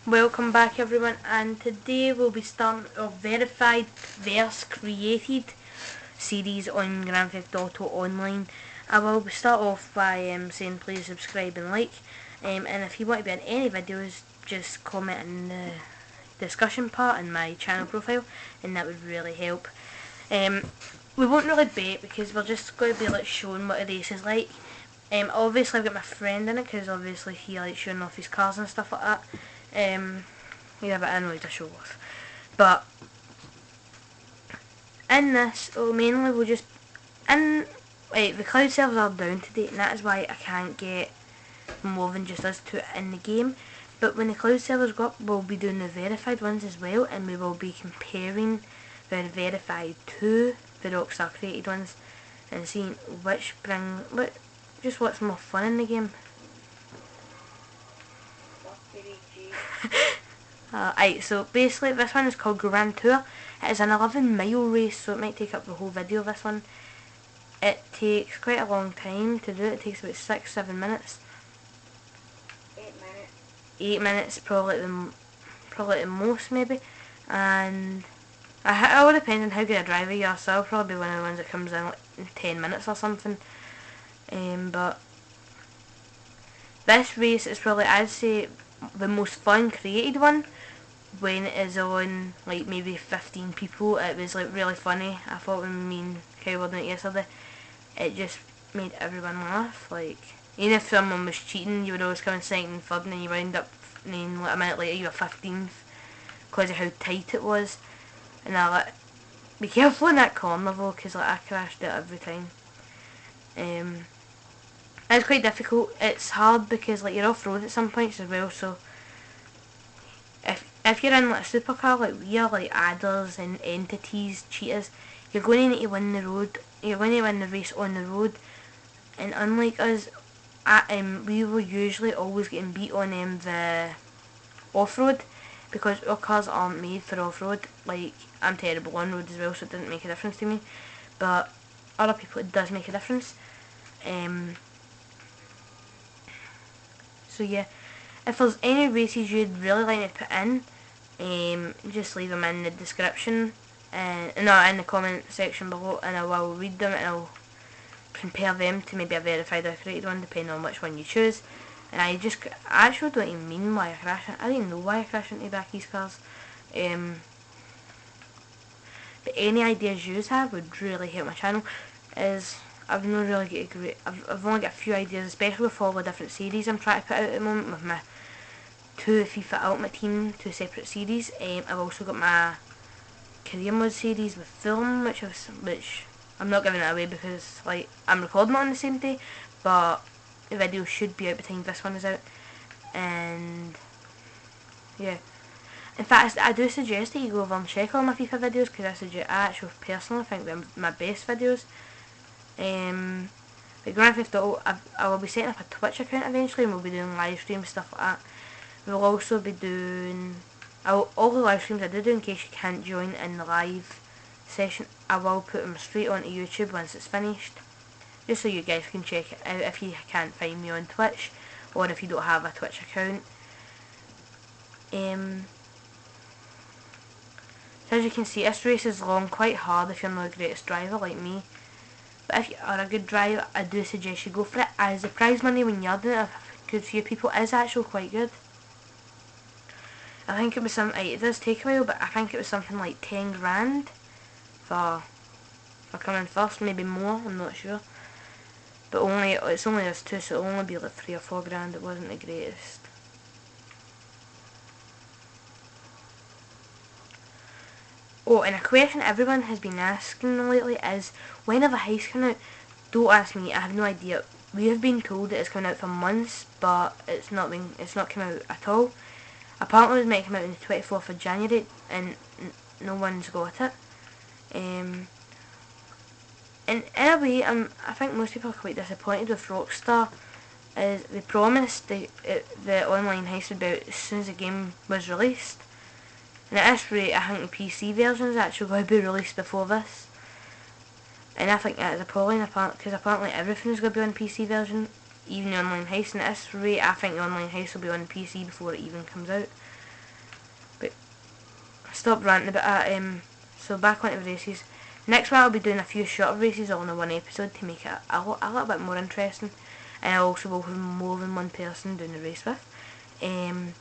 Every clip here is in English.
Welcome back everyone, and today we'll be starting a verified versus created series on Grand Theft Auto Online. I will start off by saying please subscribe and like, and if you want to be in any videos, just comment in the discussion part in my channel profile, and that would really help. We won't really bet because we're just going to be showing what a race is like. Obviously I've got my friend in it because obviously he likes showing off his cars and stuff like that. Yeah, but I know he's a show off. But in this, mainly we'll just the cloud servers are down today, and that is why I can't get more than just us two in the game. But when the cloud servers go up, we'll be doing the verified ones as well, and we will be comparing the verified to the Rockstar created ones and seeing what's more fun in the game. So basically this one is called Grand Tour. It is an 11-mile race, so it might take up the whole video, this one. It takes quite a long time to do it. It takes about 6-7 minutes. 8 minutes probably the most maybe. And it all depends on how good a driver you are, so I'll probably be one of the ones that comes in in 10 minutes or something. But this race is probably, I'd say, the most fun created one. When it is on maybe 15 people, it was really funny. I thought when me and Kyle were doing it yesterday, it just made everyone laugh. Even if someone was cheating, you would always come in second and third, and then you wound up, and then a minute later you were 15th because of how tight it was. And I be careful in that corner though, because I crashed it every time. It's quite difficult. It's hard because you're off road at some points as well, so if you're in a supercar like we are, adders and entities, cheaters, you're going to need to win the road. You're going to win the race on the road. And unlike us, we were usually always getting beat on the off-road because our cars aren't made for off-road. I'm terrible on road as well, so it didn't make a difference to me. But other people, it does make a difference. So yeah, if there's any races you'd really like to put in, just leave them in the description and in the comment section below, and I will read them and I'll compare them to maybe a verified or created one depending on which one you choose. And I actually don't even mean why I crash. I don't even know why I crash into Becky's cars. But any ideas you have would really help my channel. I've not really got a great. I've only got a few ideas, especially with all the different series I'm trying to put out at the moment with my 2 FIFA Ultimate Team, 2 separate series. I've also got my career mode series with film, which I'm not giving it away because I'm recording it on the same day, but the video should be out by the time this one is out. And yeah, in fact, I do suggest that you go over and check all my FIFA videos because I actually personally think they're my best videos. But Grand Theft Auto, I will be setting up a Twitch account eventually, and we'll be doing live streams, stuff like that. We'll also be doing all the live streams I do in case you can't join in the live session. I will put them straight onto YouTube once it's finished, just so you guys can check it out if you can't find me on Twitch or if you don't have a Twitch account. So as you can see, this race is long, quite hard if you're not the greatest driver like me. But if you are a good driver, I do suggest you go for it, as the prize money when you're doing it, a good few people, is actually quite good. I think it was it does take a while, but I think it was something like 10 grand for coming first, maybe more, I'm not sure. But it's only us two, so it'll only be 3 or 4 grand, it wasn't the greatest. Oh, and a question everyone has been asking lately is, when are the heists coming out? Don't ask me, I have no idea. We have been told that it's coming out for months, but it's not come out at all. Apparently it was meant to come out on the 24th of January, and no one's got it. And in a way, I think most people are quite disappointed with Rockstar, as they promised the online heist would be out as soon as the game was released. And at this rate, I think the PC version is actually going to be released before this. And I think that is appalling, because apparently everything is going to be on PC version, even the online heist. And at this rate, I think the online heist will be on PC before it even comes out. stop ranting about that. So back onto the races. Next one I'll be doing a few shorter races all in one episode to make it a little bit more interesting, and I also will have more than one person doing the race with. And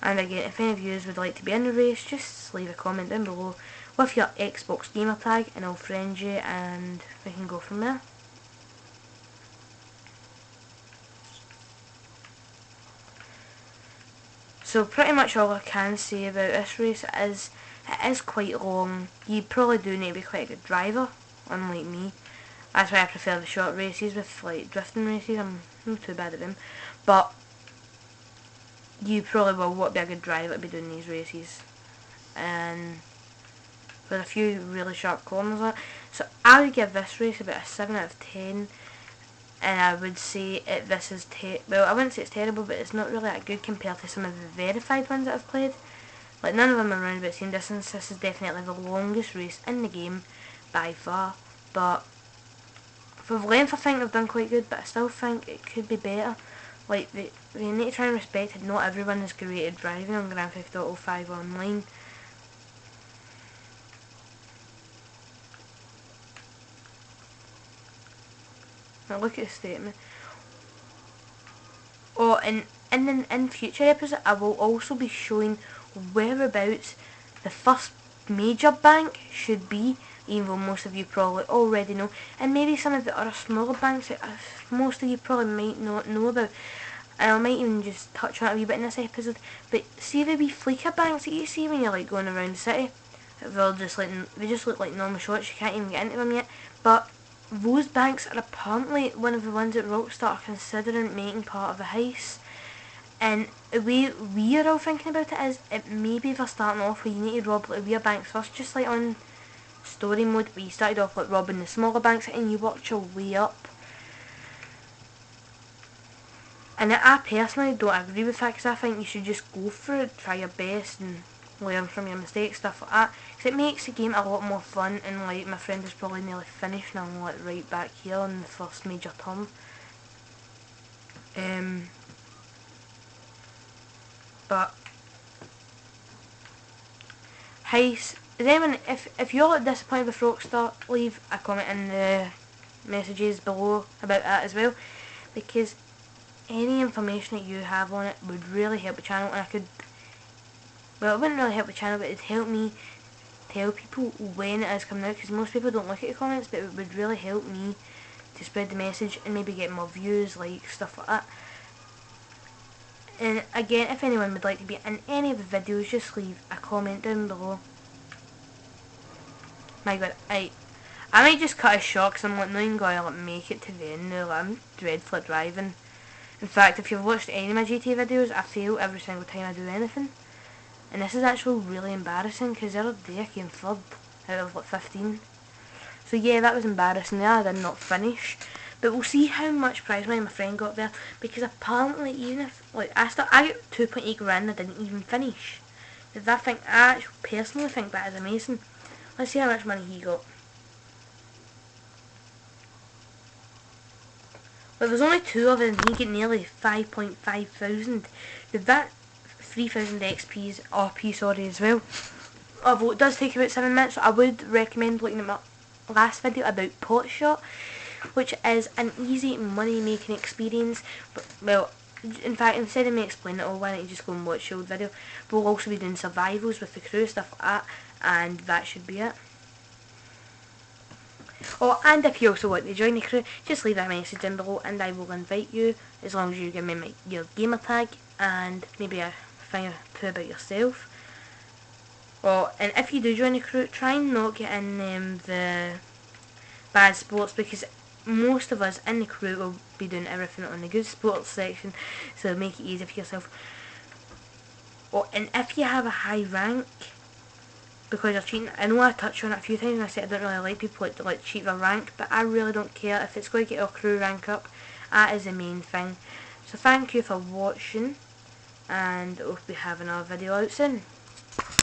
again, if any of you would like to be in the race, just leave a comment down below with your Xbox gamer tag and I'll friend you and we can go from there. So pretty much all I can say about this race is it is quite long. You probably do need to be quite a good driver, unlike me. That's why I prefer the short races with like drifting races. I'm not too bad at them. But you probably will want to be a good driver to be doing these races. And with a few really sharp corners on it. So I would give this race about a 7 out of 10. And I would say this is well, I wouldn't say it's terrible, but it's not really that good compared to some of the verified ones that I've played. Like, none of them are around about the same distance. This is definitely the longest race in the game by far. But for the length, I think they've done quite good, but I still think it could be better. Like, they need to try and respect it. Not everyone is great at driving on Grand Theft Auto 5 Online. Now look at the statement. Oh, and in future episodes, I will also be showing whereabouts the first major bank should be, even though most of you probably already know, and maybe some of the other smaller banks that most of you probably might not know about. And I might even just touch on it a wee bit in this episode. But see the wee fleeker banks that you see when you're like going around the city? They just look like normal shots. You can't even get into them yet. But those banks are apparently one of the ones that Rockstar are considering making part of the heist. And the way we are all thinking about it is, maybe they're starting off where you need to rob like weird banks first, just like on story mode where you started off like robbing the smaller banks and you worked your way up. And I personally don't agree with that, because I think you should just go for it, try your best and learn from your mistakes, stuff like that, because it makes the game a lot more fun. And like my friend is probably nearly finished and I'm like right back here on the first major turn. But heist, is anyone, if you're like disappointed with Rockstar, leave a comment in the messages below about that as well, because any information that you have on it would really help the channel. And well, it wouldn't really help the channel, but it'd help me tell people when it is coming out, because most people don't look at the comments, but it would really help me to spread the message and maybe get more views, like stuff like that. And again, if anyone would like to be in any of the videos, just leave a comment down below. My god, I might just cut it short, because I'm like not even going to make it to the end now. I'm dreadful at driving. In fact, if you've watched any of my GTA videos, I fail every single time I do anything. And this is actually really embarrassing, because the other day I came third out of like 15. So yeah, that was embarrassing there. I did not finish. But we'll see how much prize money my friend got there, because apparently even if, like, I got 2.8 grand, I didn't even finish. I actually personally think that is amazing. Let's see how much money he got. Well, there's only two of them, and he get nearly 5.5 thousand. Did that 3,000 XP's RP, sorry, as well. Although it does take about 7 minutes, so I would recommend looking at my last video about Potshot, which is an easy money making experience. But, well, in fact, instead of me explaining it all, why don't you just go and watch the old video. We'll also be doing survivals with the crew, stuff like that, and that should be it. Oh, and if you also want to join the crew, just leave a message down below and I will invite you, as long as you give me your gamer tag and maybe a thing or two about yourself. Oh, and if you do join the crew, try and not get in the bad sports, because most of us in the crew will be doing everything on the good sports section, so make it easy for yourself. Oh, and if you have a high rank, because you're cheating, I know I touched on it a few times and I said I don't really like people that like cheat their rank, but I really don't care. If it's going to get our crew rank up, that is the main thing. So thank you for watching, and we'll be having our video out soon.